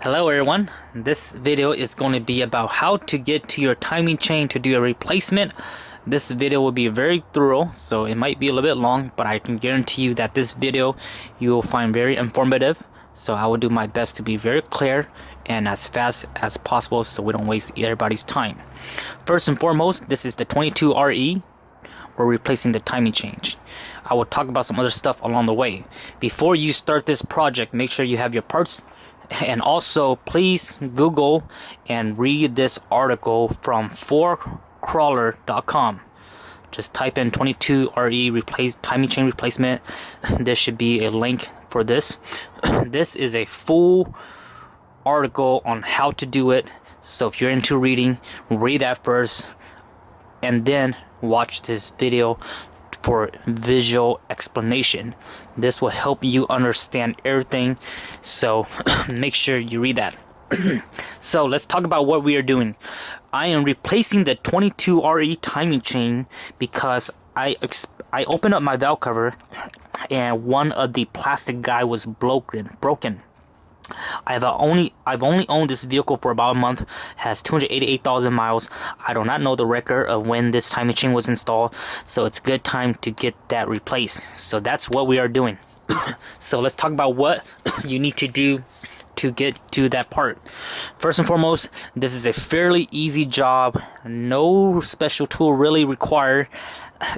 Hello everyone, this video is going to be about how to get to your timing chain to do a replacement. This video will be very thorough, so it might be a little bit long, but I can guarantee you that this video you will find very informative. So I will do my best to be very clear and as fast as possible so we don't waste everybody's time. First and foremost, this is the 22RE. We're replacing the timing change. I will talk about some other stuff along the way. Before you start this project, make sure you have your parts. And also, please Google and read this article from 4crawler.com. Just type in 22RE timing chain replacement. There should be a link for this. This is a full article on how to do it. So if you're into reading, read that first and then watch this video for visual explanation. This will help you understand everything, so make sure you read that. So let's talk about what we are doing. I am replacing the 22RE timing chain because I opened up my valve cover and one of the plastic guy was broken. I've only owned this vehicle for about a month. Has 288,000 miles. I do not know the record of when this timing chain was installed, so it's a good time to get that replaced. So that's what we are doing. So let's talk about what you need to do to get to that part. First and foremost, this is a fairly easy job. No special tool really required.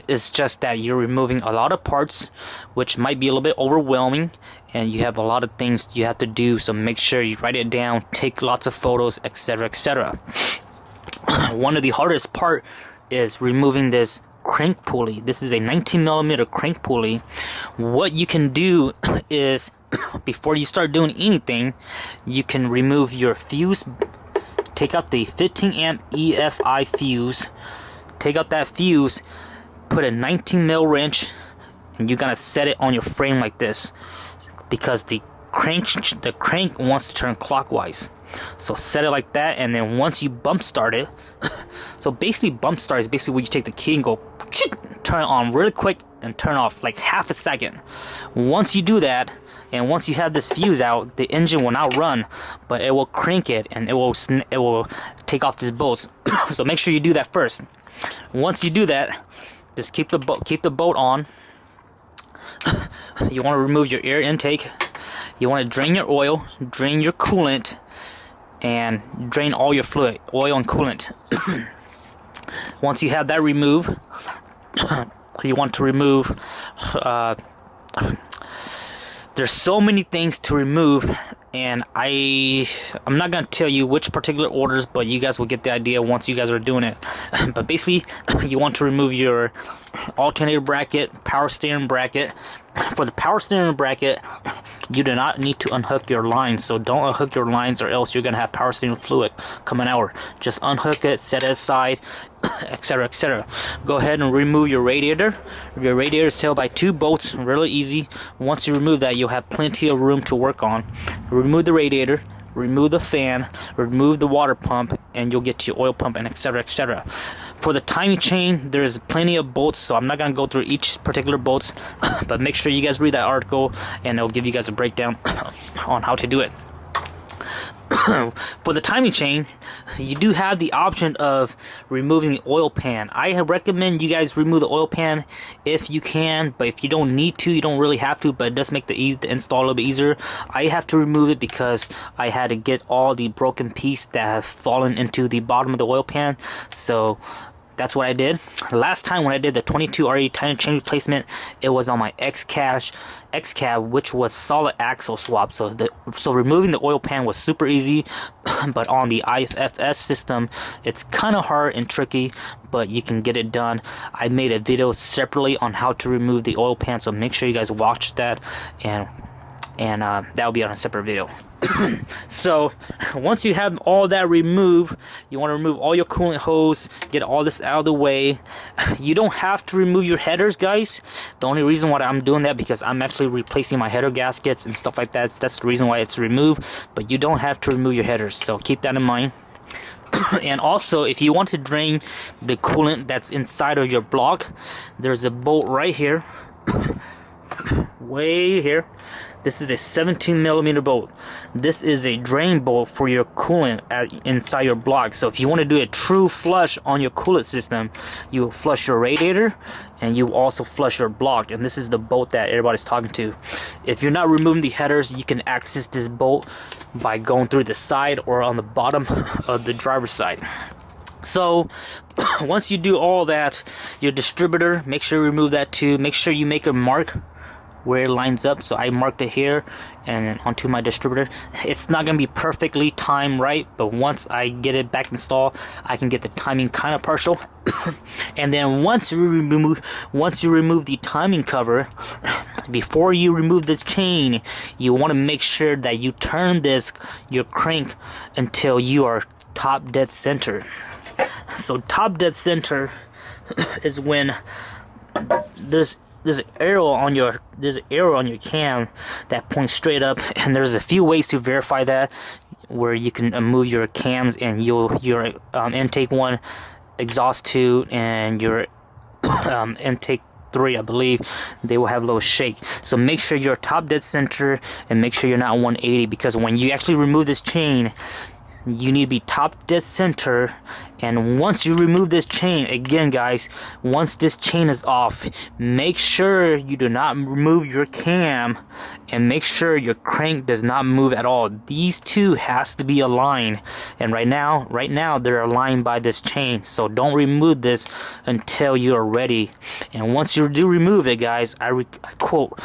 It's just that you're removing a lot of parts, which might be a little bit overwhelming, and you have a lot of things you have to do, so make sure you write it down, take lots of photos, etc, etc. One of the hardest part is removing this crank pulley. This is a 19mm crank pulley. What you can do is, before you start doing anything, you can remove your fuse. Take out the 15 amp EFI fuse. Take out that fuse, put a 19mm wrench, and you're gonna set it on your frame like this, because the crank wants to turn clockwise. So set it like that, and then once you bump start it, so basically bump start is basically where you take the key and go turn it on really quick and turn off like half a second. Once you do that, and once you have this fuse out, the engine will not run, but it will crank it and it will take off these bolts. So make sure you do that first. Once you do that, just keep the bolt on. You want to remove your air intake. You want to drain your oil, drain your coolant, and drain all your fluid, oil and coolant. Once you have that removed, you want to remove. There's so many things to remove, and I'm not gonna tell you which particular orders, but you guys will get the idea once you guys are doing it. But basically, you want to remove your alternator bracket, power steering bracket. For the power steering bracket, you do not need to unhook your lines, so don't unhook your lines or else you're gonna have power steering fluid coming out. Just unhook it, set it aside, etc, etc. Go ahead and remove your radiator. Your radiator is held by 2 bolts, really easy. Once you remove that, you'll have plenty of room to work on. Remove the radiator, remove the fan, remove the water pump, and you'll get to your oil pump, and etc, etc. For the timing chain, there's plenty of bolts, so I'm not going to go through each particular bolts, but make sure you guys read that article, and it'll give you guys a breakdown on how to do it. For the timing chain, you do have the option of removing the oil pan. I recommend you guys remove the oil pan if you can, but if you don't need to, you don't really have to, but it does make the install a little bit easier. I have to remove it because I had to get all the broken piece that has fallen into the bottom of the oil pan, so that's what I did. Last time when I did the 22RE timing chain replacement, it was on my X-Cab, which was solid axle swap. So removing the oil pan was super easy, but on the IFS system, it's kind of hard and tricky, but you can get it done. I made a video separately on how to remove the oil pan, so make sure you guys watch that, and that will be on a separate video. So once you have all that removed, you want to remove all your coolant hose, get all this out of the way. You don't have to remove your headers, guys. The only reason why I'm doing that because I'm actually replacing my header gaskets and stuff like that. That's the reason why it's removed, but you don't have to remove your headers, so keep that in mind. And also, if you want to drain the coolant that's inside of your block, there's a bolt right here, way here. This is a 17mm bolt. This is a drain bolt for your coolant inside your block. So if you want to do a true flush on your coolant system, you will flush your radiator and you also flush your block, and this is the bolt that everybody's talking to. If you're not removing the headers, you can access this bolt by going through the side or on the bottom of the driver's side. So once you do all that, your distributor, make sure you remove that too. Make sure you make a mark where it lines up. So I marked it here and onto my distributor. It's not gonna be perfectly timed right, but once I get it back installed, I can get the timing kind of partial. And then once you remove the timing cover, before you remove this chain, you want to make sure that you turn your crank until you are top dead center. So top dead center is when there's an arrow on your cam that points straight up, and there's a few ways to verify that, where you can move your cams and your intake 1, exhaust 2, and your intake 3, I believe, they will have a little shake. So make sure you're top dead center and make sure you're not 180, because when you actually remove this chain, you need to be top dead center. And once you remove this chain, again guys, once this chain is off, make sure you do not remove your cam and make sure your crank does not move at all. These two has to be aligned, and right now they're aligned by this chain. So don't remove this until you are ready. And once you do remove it, guys, I quote,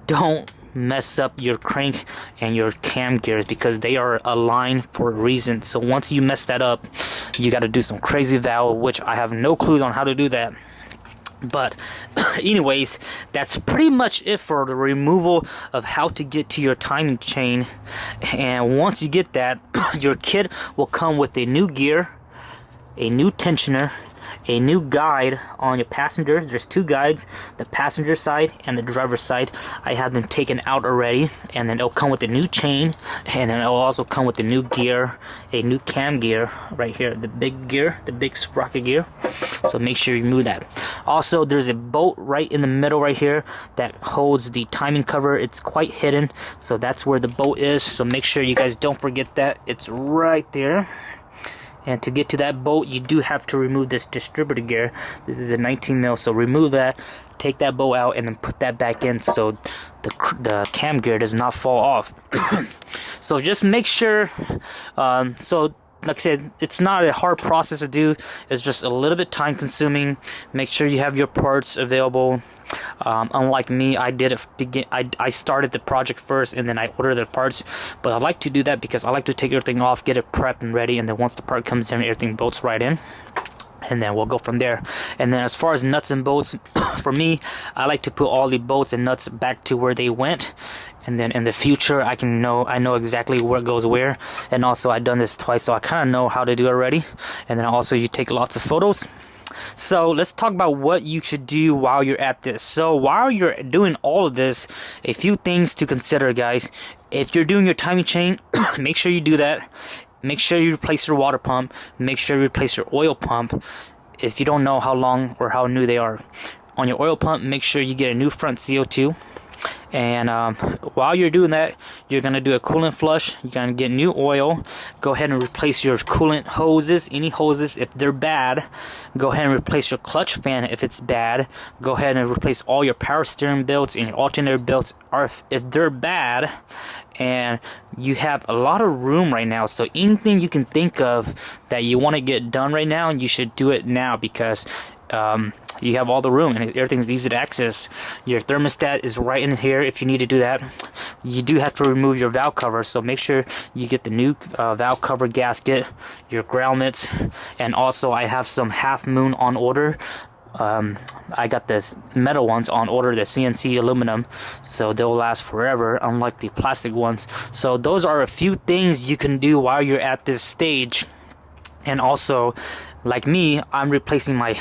don't mess up your crank and your cam gears, because they are aligned for a reason. So once you mess that up, you got to do some crazy valve, which I have no clues on how to do that. But anyways, that's pretty much it for the removal of how to get to your timing chain. And once you get that, your kit will come with a new gear, a new tensioner, a new guide on your passengers. There's 2 guides, the passenger side and the driver's side. I have them taken out already, and then it'll come with a new chain, and then it'll also come with the new gear, a new cam gear right here, the big gear, the big sprocket gear. So make sure you remove that. Also, there's a bolt right in the middle right here that holds the timing cover. It's quite hidden, so that's where the bolt is. So make sure you guys don't forget that. It's right there. And to get to that bolt, you do have to remove this distributor gear. This is a 19mm, so remove that, take that bolt out, and then put that back in so the cam gear does not fall off. So just make sure, so like I said, it's not a hard process to do. It's just a little bit time consuming. Make sure you have your parts available. Unlike me, I started the project first and then I ordered the parts, but I like to do that because I like to take everything off, get it prepped and ready, and then once the part comes in, everything bolts right in, and then we'll go from there. And then as far as nuts and bolts, for me, I like to put all the bolts and nuts back to where they went, and then in the future I know exactly what goes where. And also I've done this twice, so I kind of know how to do it already. And then also you take lots of photos. So let's talk about what you should do while you're at this. So while you're doing all of this, a few things to consider, guys. If you're doing your timing chain, make sure you do that. Make sure you replace your water pump. Make sure you replace your oil pump if you don't know how long or how new they are. On your oil pump, make sure you get a new front CO2. And while you're doing that, you're going to do a coolant flush. You're going to get new oil. Go ahead and replace your coolant hoses, any hoses if they're bad. Go ahead and replace your clutch fan if it's bad. Go ahead and replace all your power steering belts and your alternator belts if they're bad. And you have a lot of room right now, so anything you can think of that you want to get done right now, you should do it now, because you have all the room and everything's easy to access. Your thermostat is right in here if you need to do that. You do have to remove your valve cover, so make sure you get the new valve cover gasket, your grommets, and also I have some half moon on order. I got the metal ones on order, the CNC aluminum, so they'll last forever, unlike the plastic ones. So those are a few things you can do while you're at this stage. And also, like me, I'm replacing my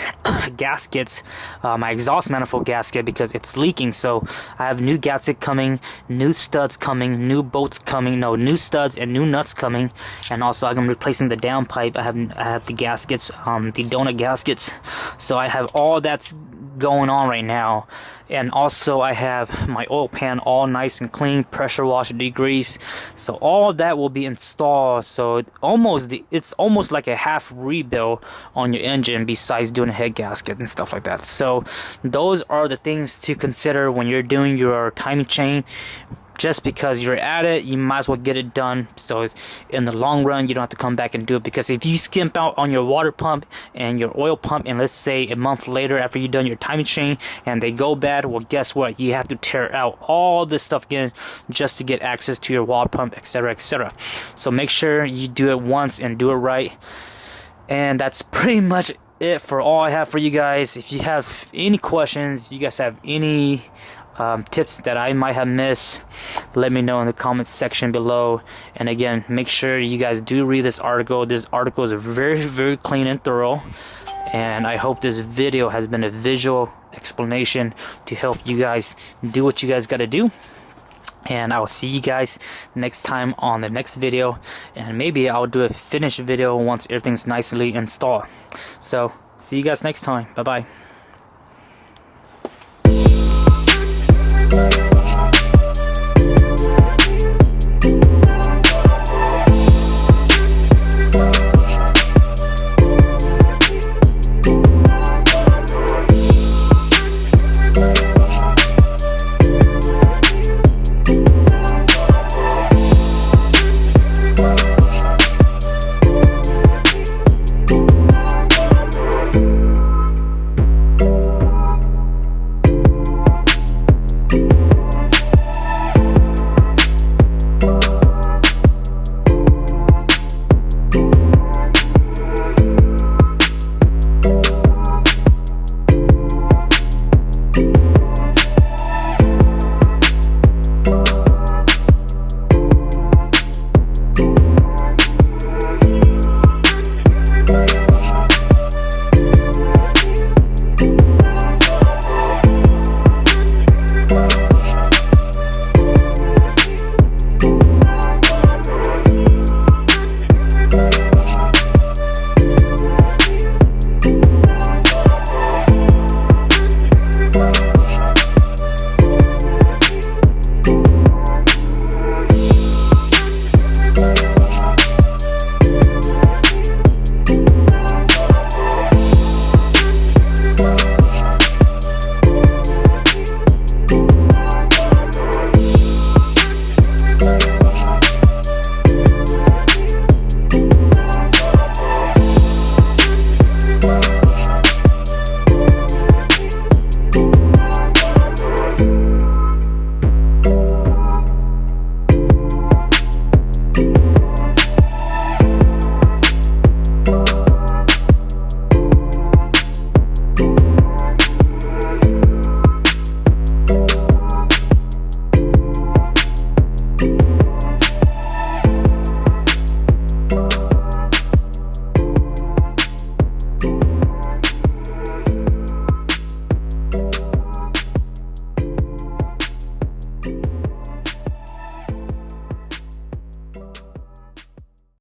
gaskets, my exhaust manifold gasket, because it's leaking. So I have new gasket coming, new studs coming, new bolts coming, new studs and new nuts coming. And also I'm replacing the downpipe. I have the gaskets, the donut gaskets. So I have all that's going on right now. And also I have my oil pan all nice and clean, pressure wash, degrease, so all of that will be installed. So it's almost like a half rebuild on your engine, besides doing a head gasket and stuff like that. So those are the things to consider when you're doing your timing chain. Just because you're at it, you might as well get it done, so in the long run you don't have to come back and do it. Because if you skimp out on your water pump and your oil pump, and let's say a month later after you've done your timing chain and they go bad, well, guess what, you have to tear out all this stuff again just to get access to your water pump, etc., etc. So make sure you do it once and do it right. And that's pretty much it for all I have for you guys. If you have any questions, you guys have any tips that I might have missed, let me know in the comment section below. And again, make sure you guys do read this article. This article is very, very clean and thorough, and I hope this video has been a visual explanation to help you guys do what you guys got to do. And I will see you guys next time on the next video, and maybe I'll do a finished video once everything's nicely installed. So see you guys next time. Bye bye.